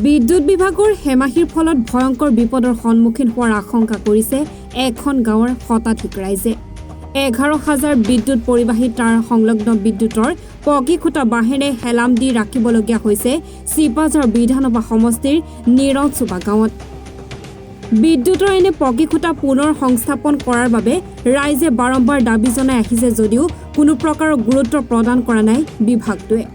বিদ্যুৎ বিভাগৰ হেমাহিৰ ফলত ভয়ংকৰ বিপদৰ সন্মুখীন হোৱাৰ আশংকা কৰিছে এখন গাঁৱৰ শতাধিক ৰাইজে 11,000 বিদ্যুৎ পৰিবাহী তাঁৰ সংলগ্ন বিদ্যুৎৰ পকী খুঁটা বাঁহেৰে হেলাম দি ৰাখিবলগীয়া হৈছে চিপাঝাৰ বিধানসভা সমষ্টিৰ নিৰঞ্চোবা গাঁৱত বিদ্যুৎৰ এনে পকী খুঁটা পুনৰ সংস্থাপন কৰাৰ বাবে ৰাইজে বাৰম্বাৰ দাবী জনাই আহিছে যদিও কোনো প্ৰকাৰৰ গুৰুত্ব প্ৰদান কৰা নাই বিভাগটোৱে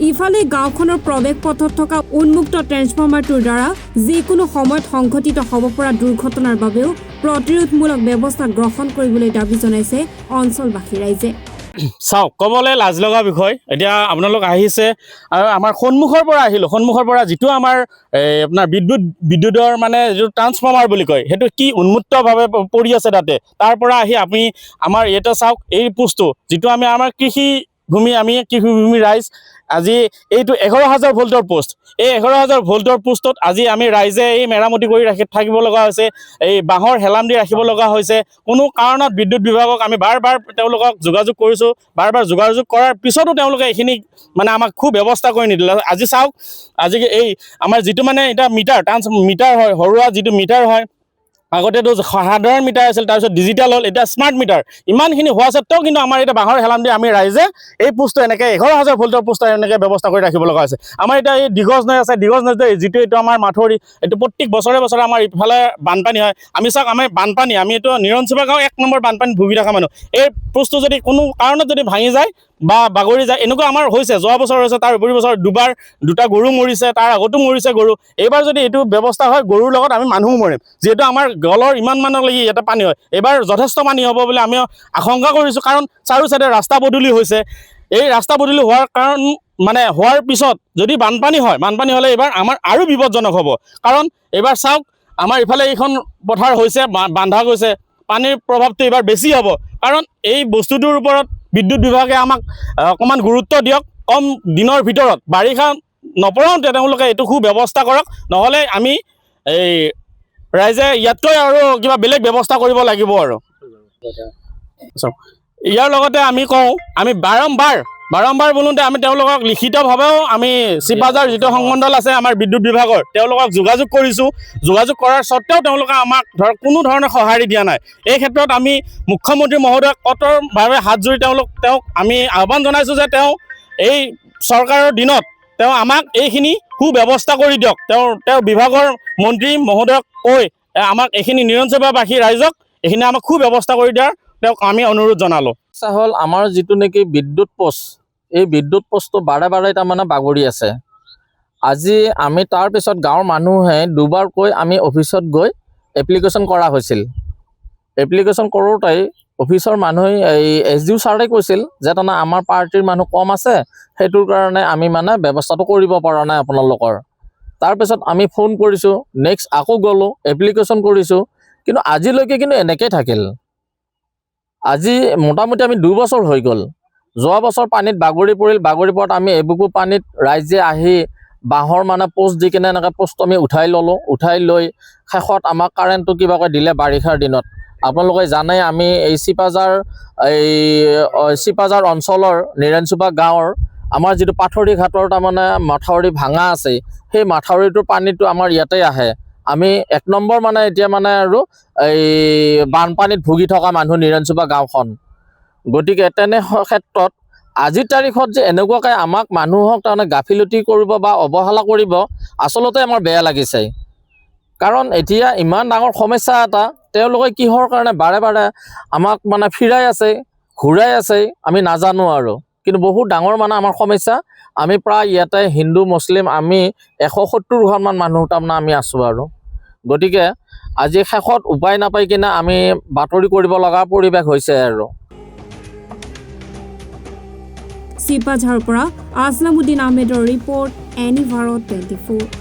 ইফালে গাঁওখনৰ প্ৰৱেশ পথত থকা উন্মুক্ত ট্ৰেন্সফৰ্মাৰটোৰ দ্বাৰা যিকোনো সময়ত সংঘটিত হ'ব পৰা দুৰ্ঘটনাৰ বাবেও প্ৰতিৰোধমূলক ব্যৱস্থা গ্ৰহণ কৰিবলৈ দাবী জনাইছে অঞ্চলবাসী ৰাইজে চাওক ক'বলৈ লাজ লগা বিষয় এতিয়া আপোনালোক আহিছে আৰু আমাৰ সন্মুখৰ পৰা যিটো আমাৰ আপোনাৰ বিদ্যুতৰ মানে যিটো ট্ৰান্সফৰ্মাৰ বুলি কয় সেইটো কি উন্মুক্তভাৱে পৰি আছে তাতে তাৰ পৰা আহি আপুনি আমাৰ ইয়াতে চাওক এই পোষ্টটো যিটো আমাৰ কৃষি ভূমি ৰাইজ আজি এইটো 11,000 ভোল্টৰ পোষ্ট এই 11,000 ভোল্টৰ পোষ্টত আজি আমি ৰাইজে এই মেৰামতি কৰি থাকিব লগা হৈছে এই বাঁহৰ হেলাম দি ৰাখিব লগা হৈছে কোনো কাৰণত বিদ্যুৎ বিভাগক আমি বাৰ তেওঁলোকক যোগাযোগ কৰিছোঁ বাৰ যোগাযোগ কৰাৰ পিছতো তেওঁলোকে এইখিনি মানে আমাক খুব ব্যৱস্থা কৰি নিদিলে আজি চাওক আজি এই আমাৰ যিটো মানে এটা মিটাৰ হয় সৰুৱা যিটো মিটাৰ হয় আগতেতো সাধাৰণ মিটাৰ আছিল তাৰপিছত ডিজিটেল হ'ল এতিয়া স্মাৰ্ট মিটাৰ ইমানখিনি হোৱা স্বত্তেও কিন্তু আমাৰ এতিয়া বাঁহৰ হেলাম দি আমি ৰাইজে এই পোষ্টটো এনেকৈ 11,000 ভোল্টৰ পোষ্ট এনেকৈ ব্যৱস্থা কৰি ৰাখিব লগা হৈছে আমাৰ এতিয়া এই দিগজ নৈ আছে দিগজ নৈটো যিটো এইটো আমাৰ মাথৰি এইটো প্ৰত্যেক বছৰে আমাৰ ইফালে বানপানী হয় আমি চাওক আমি বানপানী আমি এইটো নিৰঞ্চোবা গাঁও 1 নম্বৰ বানপানীত ভুগি থকা মানুহ এই পোষ্টটো যদি কোনো কাৰণত যদি ভাঙি যায় বা বাগৰি যায় এনেকুৱা আমাৰ হৈছে যোৱা বছৰ হৈছে তাৰ উপৰি বছৰ দুটা গৰু মৰিছে তাৰ আগতো মৰিছে গৰু এইবাৰ যদি এইটো ব্যৱস্থা হয় গৰুৰ লগত আমি মানুহো মৰিম যিহেতু আমাৰ গলৰ ইমান মানলৈকে ইয়াতে পানী হয় এইবাৰ যথেষ্ট পানী হ'ব বুলি আমি আশংকা কৰিছোঁ কাৰণ চাৰো চাইডে ৰাস্তা পদূলি হৈছে এই ৰাস্তা পদূলি হোৱাৰ কাৰণ মানে হোৱাৰ পিছত যদি বানপানী হ'লে এইবাৰ আমাৰ আৰু বিপদজনক হ'ব কাৰণ এইবাৰ চাওক আমাৰ ইফালে এইখন পথাৰ হৈছে বান্ধা গৈছে পানীৰ প্ৰভাৱটো এইবাৰ বেছি হ'ব কাৰণ এই বস্তুটোৰ ওপৰত বিদ্যুৎ বিভাগে আমাক অকণমান গুৰুত্ব দিয়ক কম দিনৰ ভিতৰত বাৰিষা নপৰাওঁতে তেওঁলোকে এইটো খুব ব্যৱস্থা কৰক নহ'লে আমি এই ৰাইজে ইয়াতকৈ আৰু কিবা বেলেগ ব্যৱস্থা কৰিব লাগিব আৰু ইয়াৰ লগতে আমি কওঁ আমি বাৰম্বাৰ বোলোতে আমি তেওঁলোকক লিখিতভাৱেও আমি চিপাঝাৰ যিটো সংমণ্ডল আছে আমাৰ বিদ্যুৎ বিভাগৰ তেওঁলোকক যোগাযোগ কৰিছোঁ যোগাযোগ কৰাৰ স্বত্তেও তেওঁলোকে আমাক কোনো ধৰণৰ সঁহাৰি দিয়া নাই এই ক্ষেত্ৰত আমি মুখ্যমন্ত্ৰী মহোদয়ক কঠোৰভাৱে হাত জোৰি তেওঁক আমি আহ্বান জনাইছোঁ যে তেওঁ এই চৰকাৰৰ দিনত তেওঁ আমাক এইখিনি সুব্যৱস্থা কৰি দিয়ক তেওঁ বিভাগৰ মন্ত্ৰী মহোদয়ক কৈ আমাক এইখিনি নিৰঞ্চোবাবাসী ৰাইজক এইখিনি আমাক সুব্যৱস্থা কৰি দিয়াৰ তেওঁক আমি অনুৰোধ জনালোঁ হ'ল আমাৰ যিটো নেকি বিদ্যুৎ পোষ্ট এই বিদ্যুৎ পোষ্টটো বাৰে তাৰমানে বাগৰি আছে আজি আমি তাৰপিছত গাঁৱৰ মানুহে দুবাৰকৈ আমি অফিচত গৈ এপ্লিকেশ্যন কৰা হৈছিল এপ্লিকেশ্যন কৰোঁতে অফিচৰ মানুহে এই SDO ছাৰে কৈছিল যে তাৰমানে আমাৰ পাৰ্টিৰ মানুহ কম আছে সেইটোৰ কাৰণে আমি মানে ব্যৱস্থাটো কৰিব পৰা নাই আপোনালোকৰ তাৰপিছত আমি ফোন কৰিছোঁ নেক্সট আকৌ গ'লোঁ এপ্লিকেশ্যন কৰিছোঁ কিন্তু আজিলৈকে কিন্তু এনেকৈ থাকিল আজি মোটামুটি আমি 2 বছৰ হৈ গ'ল যোৱা বছৰ পানীত বাগৰি পৰাত আমি এবুকু পানীত ৰাইজে আহি বাঁহৰ মানে পোষ্ট দি কিনে এনেকৈ পোষ্টটো আমি উঠাই লৈ শেষত আমাক কাৰেণ্টটো কিবাকৈ দিলে বাৰিষাৰ দিনত আপোনালোকে জানে আমি এই চিপাঝাৰ অঞ্চলৰ নিৰঞ্চোবা গাঁৱৰ আমাৰ যিটো পাথৰি ঘাটৰ তাৰমানে মাথাউৰি ভাঙা আছে সেই মাথাউৰিটোৰ পানীটো আমাৰ ইয়াতে আহে আমি 1 নম্বৰ মানে এতিয়া মানে আৰু এই বানপানীত ভুগি থকা মানুহ নিৰঞ্চোবা গাঁওখন গতিকে তেনে ক্ষেত্ৰত আজিৰ তাৰিখত যে এনেকুৱাকৈ আমাক মানুহক তাৰমানে গাফিলতি কৰিব বা অৱহেলা কৰিব আচলতে আমাৰ বেয়া লাগিছে কাৰণ এতিয়া ইমান ডাঙৰ সমস্যা এটা তেওঁলোকে কিহৰ কাৰণে বাৰে আমাক মানে ঘূৰাই আছে আমি নাজানো আৰু কিন্তু বহুত ডাঙৰ মানে আমাৰ সমস্যা আমি প্ৰায় ইয়াতে হিন্দু মুছলিম আমি 170 ঘৰমান মানুহ তাৰমানে আমি আছোঁ আৰু গতিকে আজি শেষত উপায় নাপাই কিনে আমি বাতৰি কৰিব লগা পৰিৱেশ হৈছে আৰু চিপাঝাৰৰ পৰা আছলামুদ্দিন আহমেদৰ ৰিপৰ্ট এনি ভাৰত 24